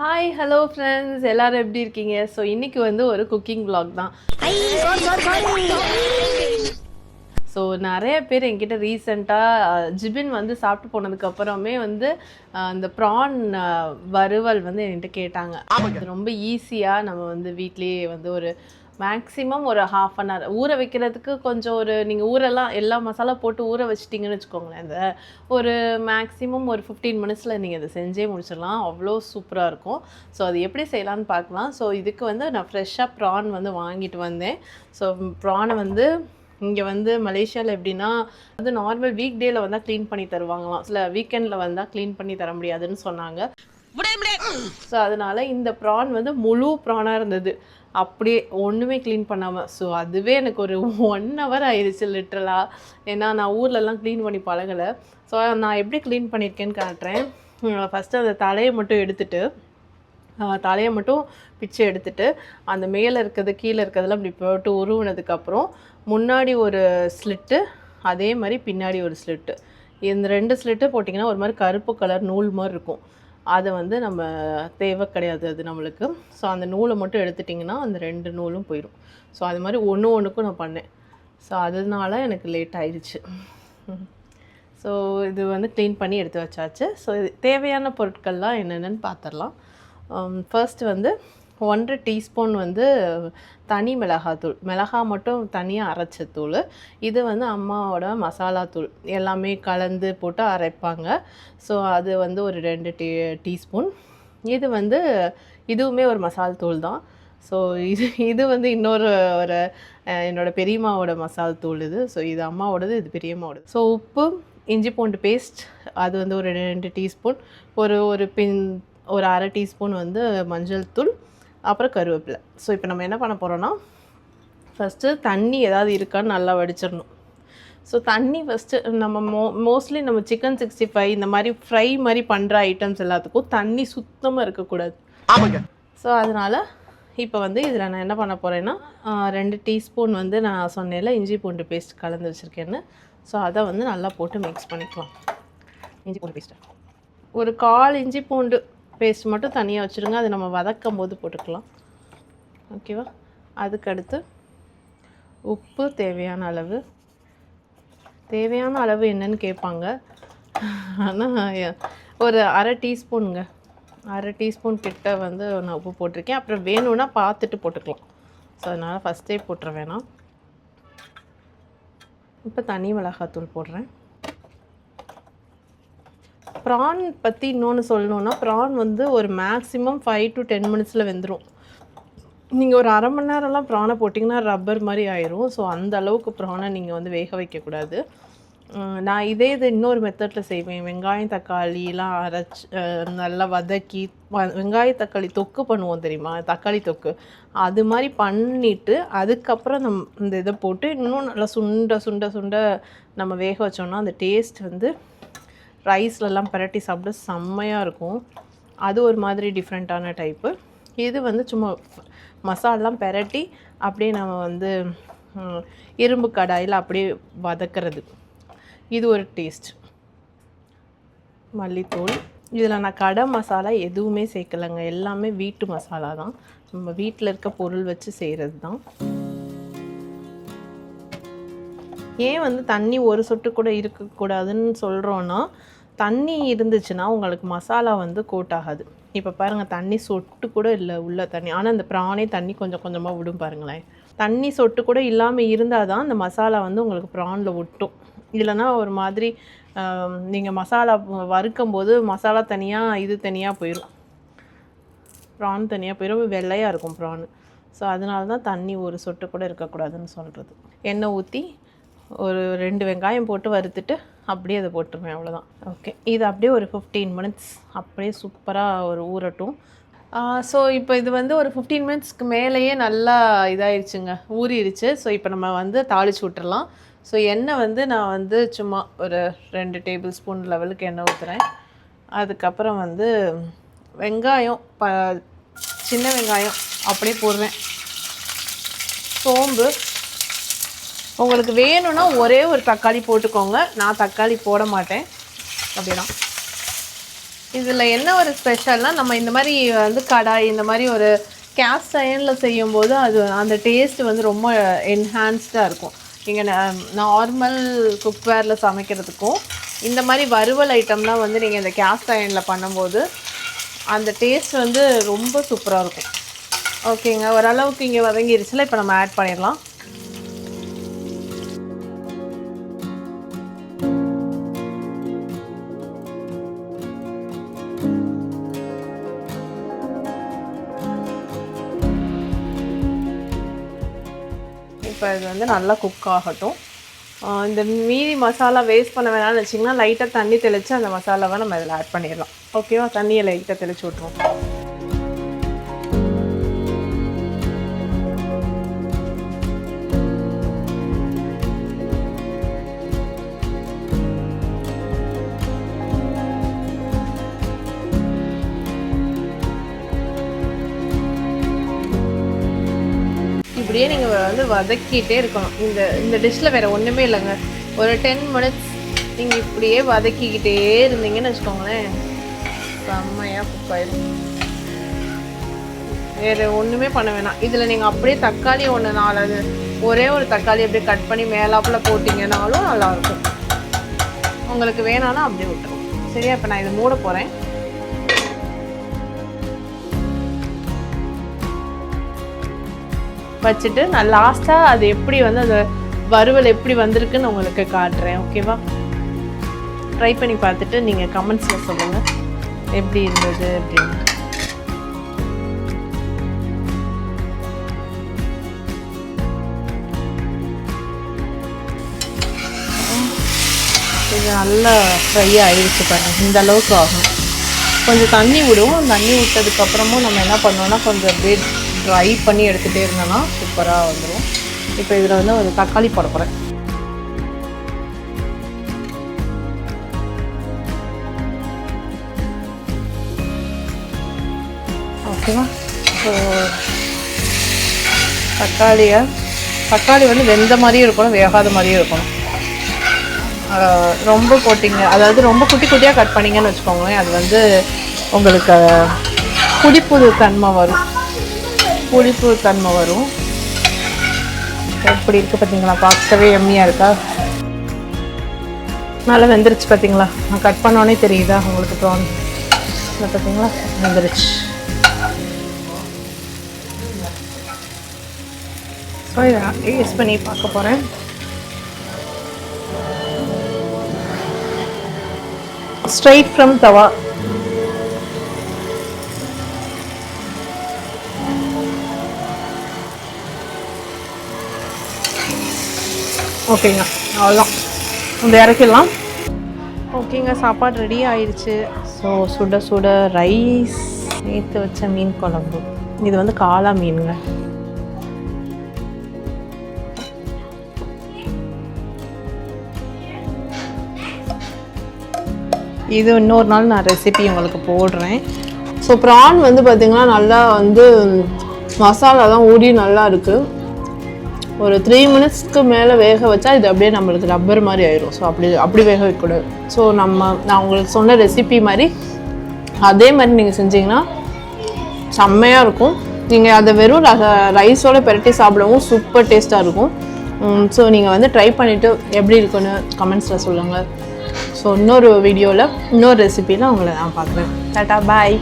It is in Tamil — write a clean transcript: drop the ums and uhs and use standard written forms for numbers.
ஹாய் ஹலோ ஃப்ரெண்ட்ஸ், எல்லாரும் எப்படி இருக்கீங்க? ஸோ இன்னைக்கு வந்து ஒரு குக்கிங் vlog தான். ஸோ நிறைய பேர் என்கிட்ட ரீசெண்டாக ஜிபின் வந்து சாப்பிட்டு போனதுக்கு அப்புறமே வந்து அந்த ப்ரான் வறுவல் வந்து என்கிட்ட கேட்டாங்க. அது ரொம்ப ஈஸியாக நம்ம வந்து வீட்லேயே வந்து ஒரு மேக்ஸிமம் ஒரு ½ அன் ஹவர் ஊற வைக்கிறதுக்கு கொஞ்சம் ஒரு நீங்கள் ஊரெல்லாம் எல்லா மசாலா போட்டு ஊற வச்சிட்டிங்கன்னு வச்சுக்கோங்களேன். இந்த ஒரு மேக்ஸிமம் ஒரு 15 மினிட்ஸில் நீங்கள் அதை செஞ்சே முடிச்சிடலாம். அவ்வளோ சூப்பராக இருக்கும். ஸோ அது எப்படி செய்யலான்னு பார்க்கலாம். ஸோ இதுக்கு வந்து நான் ஃப்ரெஷ்ஷாக ப்ரான் வந்து வாங்கிட்டு வந்தேன். ஸோ ப்ரானை வந்து இங்கே வந்து மலேசியாவில் எப்படின்னா வந்து நார்மல் வீக் டேயில் வந்தால் க்ளீன் பண்ணி தருவாங்களாம், சில வீக்கெண்டில் வந்தால் க்ளீன் பண்ணி தர முடியாதுன்னு சொன்னாங்க. ஸோ அதனால் இந்த ப்ரான் வந்து முழு ப்ரானாக இருந்தது, அப்படியே ஒன்றுமே க்ளீன் பண்ணாமல். ஸோ அதுவே எனக்கு ஒரு 1 ஹவர் ஆயிடுச்சு லிட்ரலாக. ஏன்னா நான் ஊர்லலாம் க்ளீன் பண்ணி பழகலை. ஸோ நான் எப்படி க்ளீன் பண்ணியிருக்கேன்னு காட்டுறேன். ஃபஸ்ட்டு அந்த தலையை மட்டும் எடுத்துட்டு தலையை மட்டும் பிச்சு எடுத்துட்டு அந்த மேலே இருக்கிறது கீழே இருக்கிறதெல்லாம் இப்படி போட்டு உருவினதுக்கப்புறம் முன்னாடி ஒரு ஸ்லிட்டு, அதே மாதிரி பின்னாடி ஒரு ஸ்லிட்டு, இந்த 2 ஸ்லிட்டு போட்டிங்கன்னா ஒரு மாதிரி கருப்பு கலர் நூல் மாதிரி இருக்கும். அதை வந்து நம்ம தேவை கிடையாது அது நம்மளுக்கு. ஸோ அந்த நூலை மட்டும் எடுத்துட்டிங்கன்னா அந்த 2 நூலும் போயிடும். ஸோ அது மாதிரி ஒன்றுக்கும் நான் பண்ணேன். ஸோ அதனால எனக்கு லேட் ஆயிடுச்சு. ஸோ இது வந்து க்ளீன் பண்ணி எடுத்து வச்சாச்சு. ஸோ இது தேவையான பொருட்கள்லாம் என்னென்னு பார்த்துடலாம். ஃபர்ஸ்ட் வந்து 1 டீஸ்பூன் வந்து தனி மிளகாத்தூள், மிளகா மட்டும் தனியாக அரைச்ச தூள். இது வந்து அம்மாவோட மசாலா தூள், எல்லாமே கலந்து போட்டு அரைப்பாங்க. ஸோ அது வந்து ஒரு 2 டீஸ்பூன். இது வந்து இதுவுமே ஒரு மசால் தூள் தான். ஸோ இது வந்து இன்னொரு ஒரு என்னோடய பெரியம்மாவோட மசால் தூள் இது. ஸோ இது அம்மாவோடது, இது பெரியம்மாவோடது. ஸோ உப்பு, இஞ்சி பூண்டு பேஸ்ட் அது வந்து ஒரு 2 டீஸ்பூன், ஒரு அரை டீஸ்பூன் வந்து மஞ்சள் தூள், அப்புறம் கருவேப்பிலை. ஸோ இப்போ நம்ம என்ன பண்ண போகிறோன்னா, ஃபஸ்ட்டு தண்ணி ஏதாவது இருக்கான்னு நல்லா வடிச்சிடணும். ஸோ தண்ணி ஃபஸ்ட்டு நம்ம மோஸ்ட்லி நம்ம சிக்கன் 65 இந்த மாதிரி ஃப்ரை மாதிரி பண்ணுற ஐட்டம்ஸ் எல்லாத்துக்கும் தண்ணி சுத்தமாக இருக்கக்கூடாது. ஸோ அதனால் இப்போ வந்து இதில் நான் என்ன பண்ண போகிறேன்னா 2 டீஸ்பூன் வந்து நான் சொன்னேன்ல இஞ்சி பூண்டு பேஸ்ட் கலந்து வச்சுருக்கேன்னு. ஸோ அதை வந்து நல்லா போட்டு மிக்ஸ் பண்ணிக்கலாம். இஞ்சி பூண்டு பேஸ்ட்டு ஒரு 1/4 இஞ்சி பூண்டு பேஸ்ட் மட்டும் தனியாக வச்சுருங்க, அது நம்ம வதக்கும் போது போட்டுக்கலாம். ஓகேவா? அதுக்கடுத்து உப்பு தேவையான அளவு என்னன்னு கேட்பாங்க. ஆனால் ஒரு அரை டீஸ்பூனுங்க, அரை டீஸ்பூன் கிட்ட வந்து நான் உப்பு போட்டிருக்கேன். அப்புறம் வேணும்னா பார்த்துட்டு போட்டுக்கலாம். ஸோ அதனால் ஃபஸ்ட்டே போட்டுற வேணாம். இப்போ தனி மிளகாத்தூள் போடுறேன். ப்ரான் பற்றி இன்னொன்று சொல்லணுன்னா, ப்ரான் வந்து ஒரு மேக்ஸிமம் 5 to 10 மினிட்ஸில் வெந்துடும். நீங்கள் ஒரு அரை மணி நேரம்லாம் ப்ரானை போட்டிங்கன்னா ரப்பர் மாதிரி ஆயிரும். ஸோ அந்த அளவுக்கு ப்ரானை நீங்கள் வந்து வேக வைக்கக்கூடாது. நான் இது இன்னொரு மெத்தடில் செய்வேன். வெங்காயம் தக்காளிலாம் அரைச்சி நல்லா வதக்கி வெங்காய தக்காளி தொக்கு பண்ணுவோம் தெரியுமா, தக்காளி தொக்கு, அது மாதிரி பண்ணிவிட்டு அதுக்கப்புறம் இந்த இதை போட்டு இன்னும் நல்லா சுண்ட நம்ம வேக வச்சோம்னா அந்த டேஸ்ட் வந்து ரைஸ்லலாம் பரட்டி சாப்பிட செம்மையாக இருக்கும். அது ஒரு மாதிரி டிஃப்ரெண்ட்டான டைப்பு. இது வந்து சும்மா மசாலாம் பரட்டி அப்படியே நம்ம வந்து இரும்பு கடாயில் அப்படியே வதக்கிறது. இது ஒரு டேஸ்ட். மல்லித்தூள், இதில் நான் கடை மசாலா எதுவுமே சேர்க்கலைங்க, எல்லாமே வீட்டு மசாலா தான், நம்ம வீட்டில் இருக்க பொருள் வச்சு செய்கிறது தான். ஏன் வந்து தண்ணி ஒரு சொட்டு கூட இருக்கக்கூடாதுன்னு சொல்கிறோன்னா, தண்ணி இருந்துச்சுன்னா உங்களுக்கு மசாலா வந்து கோட் ஆகாது. இப்போ பாருங்கள், தண்ணி சொட்டு கூட இல்லை உள்ள தண்ணி, ஆனால் இந்த ப்ரானே தண்ணி கொஞ்சம் கொஞ்சமாக விடும் பாருங்களேன். தண்ணி சொட்டு கூட இல்லாமல் இருந்தால் தான் அந்த மசாலா வந்து உங்களுக்கு ப்ரானில் ஒட்டும். இல்லைனா ஒரு மாதிரி நீங்கள் மசாலா வறுக்கும் போது மசாலா தனியாக இது தனியாக போயிடும், ப்ரான் தனியாக போயிடும், வெள்ளையாக இருக்கும் ப்ரான். ஸோ அதனால தான் தண்ணி ஒரு சொட்டு கூட இருக்கக்கூடாதுன்னு சொல்கிறது. எண்ணெய் ஊற்றி ஒரு 2 வெங்காயம் போட்டு வறுத்துட்டு அப்படியே அதை போட்டுருவேன், அவ்வளோதான். ஓகே, இது அப்படியே ஒரு 15 மினிட்ஸ் அப்படியே சூப்பராக ஒரு ஊறட்டும். ஸோ இப்போ இது வந்து ஒரு 15 மினிட்ஸ்க்கு மேலேயே நல்லா இதாகிடுச்சுங்க, ஊறிடுச்சு. ஸோ இப்போ நம்ம வந்து தாளித்து விட்டுறலாம். ஸோ எண்ணெய் வந்து நான் வந்து சும்மா ஒரு 2 டேபிள் ஸ்பூன் லெவலுக்கு எண்ணெய் ஊற்றுறேன். அதுக்கப்புறம் வந்து வெங்காயம் சின்ன வெங்காயம் அப்படியே போடுவேன். சோம்பு, உங்களுக்கு வேணும்னா ஒரே ஒரு தக்காளி போட்டுக்கோங்க, நான் தக்காளி போட மாட்டேன். அப்படிதான் இதில் என்ன ஒரு ஸ்பெஷல்னால் நம்ம இந்த மாதிரி வந்து கடாய் இந்த மாதிரி ஒரு கேஸ்ட் அயனில் செய்யும்போது அது அந்த டேஸ்ட் வந்து ரொம்ப என்ஹான்ஸ்டாக இருக்கும். நீங்கள் நார்மல் குக்வேரில் சமைக்கிறதுக்கும் இந்த மாதிரி வறுவல் ஐட்டம்லாம் வந்து நீங்கள் இந்த கேஸ்ட் அயனில் பண்ணும்போது அந்த டேஸ்ட் வந்து ரொம்ப சூப்பராக இருக்கும். ஓகேங்க, ஓரளவுக்கு இங்கே வதங்கிருச்சுல, இப்போ நம்ம ஆட் பண்ணிடலாம். இப்போ இது வந்து நல்லா குக் ஆகட்டும். இந்த மீதி மசாலா வேஸ்ட் பண்ண வேணாம்னு வச்சிங்கன்னா லைட்டாக தண்ணி தெளித்து அந்த மசாலாவை நம்ம இதில் ஆட் பண்ணிடலாம். ஓகேவா? தண்ணியை லைட்டாக தெளித்து விட்ருவோம். இப்படியே நீங்கள் வந்து வதக்கிட்டே இருக்கணும். இந்த டிஷ்ஷில் வேறு ஒன்றுமே இல்லைங்க. ஒரு 10 minutes நீங்கள் இப்படியே வதக்கிக்கிட்டே இருந்தீங்கன்னு வச்சுக்கோங்களேன், செம்மையாக குக் ஆயிடும். வேறு ஒன்றுமே பண்ண வேணாம். இதில் நீங்கள் அப்படியே தக்காளி ஒரே ஒரு தக்காளி அப்படியே கட் பண்ணி மேலாப்பில் போட்டிங்கனாலும் நல்லாயிருக்கும். உங்களுக்கு வேணான்னா அப்படியே விட்டுரும். சரியா? இப்போ நான் இதை மூட போகிறேன். வச்சுட்டு நான் லாஸ்ட்டாக அது எப்படி வந்து அந்த வறுவல் எப்படி வந்திருக்குன்னு உங்களுக்கு காட்டுறேன். ஓகேவா? ட்ரை பண்ணி பார்த்துட்டு நீங்கள் கமெண்ட்ஸில் சொல்லுங்கள் எப்படி இருந்தது அப்படின்னு. இது நல்லா ஃப்ரை ஆகிடுச்சு பாருங்கள். இந்த அளவுக்கு ஆகும். கொஞ்சம் தண்ணி விடுவோம். தண்ணி விட்டதுக்கப்புறமும் நம்ம என்ன பண்ணோன்னா கொஞ்சம் அப்படியே ட்ரை பண்ணி எடுத்துகிட்டே இருந்தோன்னா சூப்பராக வந்துடும். இப்போ இதில் வந்து ஒரு தக்காளி போட போகிறேன். ஓகேவா? ஸோ தக்காளி வந்து வெந்த மாதிரியும் இருக்கணும், வேகாத மாதிரியும் இருக்கணும். ரொம்ப போட்டிங்க, அதாவது ரொம்ப குட்டி குட்டியாக கட் பண்ணிங்கன்னு வச்சுக்கோங்களேன், அது வந்து உங்களுக்கு புளிப்பு தன்மை வரும். எப்படி இருக்குது பார்த்தீங்களா? பார்க்கவே எம்மியாக இருக்கா? நல்லா வெந்துருச்சு பார்த்தீங்களா? நான் கட் பண்ணோன்னே தெரியுதா உங்களுக்கு? ப்ரான் பார்த்தீங்களா? வெந்துருச்சு. ஸோ இதை யூஸ் பண்ணி பார்க்க போகிறேன். ஸ்ட்ரைட் ஃப்ரம் தவா. ஓகேங்க, அவ்வளோதான். இந்த இறக்கிடலாம். ஓகேங்க, சாப்பாடு ரெடி ஆயிடுச்சு. ஸோ சுட சுட ரைஸ், நேற்று வச்ச மீன் குழம்பு. இது வந்து காளா மீனுங்க. இது இன்னொரு நாள் நான் ரெசிபி உங்களுக்கு போடுறேன். ஸோ ப்ரான் வந்து பார்த்திங்கன்னா நல்லா வந்து மசாலா தான் ஊறி நல்லா இருக்குது. ஒரு 3 minutesக்கு மேலே வேக வச்சா இது அப்படியே நம்மளுக்கு ரப்பர் மாதிரி ஆயிடும். ஸோ அப்படி வேக வைக்கக்கூடாது. ஸோ நான் உங்களுக்கு சொன்ன ரெசிபி மாதிரி அதே மாதிரி நீங்கள் செஞ்சிங்கன்னா செம்மையாக இருக்கும். நீங்கள் அதை வெறும் ரைஸோடு பெரட்டி சாப்பிடவும் சூப்பர் டேஸ்ட்டாக இருக்கும். ஸோ நீங்கள் வந்து ட்ரை பண்ணிவிட்டு எப்படி இருக்குன்னு கமெண்ட்ஸில் சொல்லுங்கள். ஸோ இன்னொரு வீடியோவில் இன்னொரு ரெசிபியில் உங்களை நான் பார்க்குறேன். டாடா, பாய்.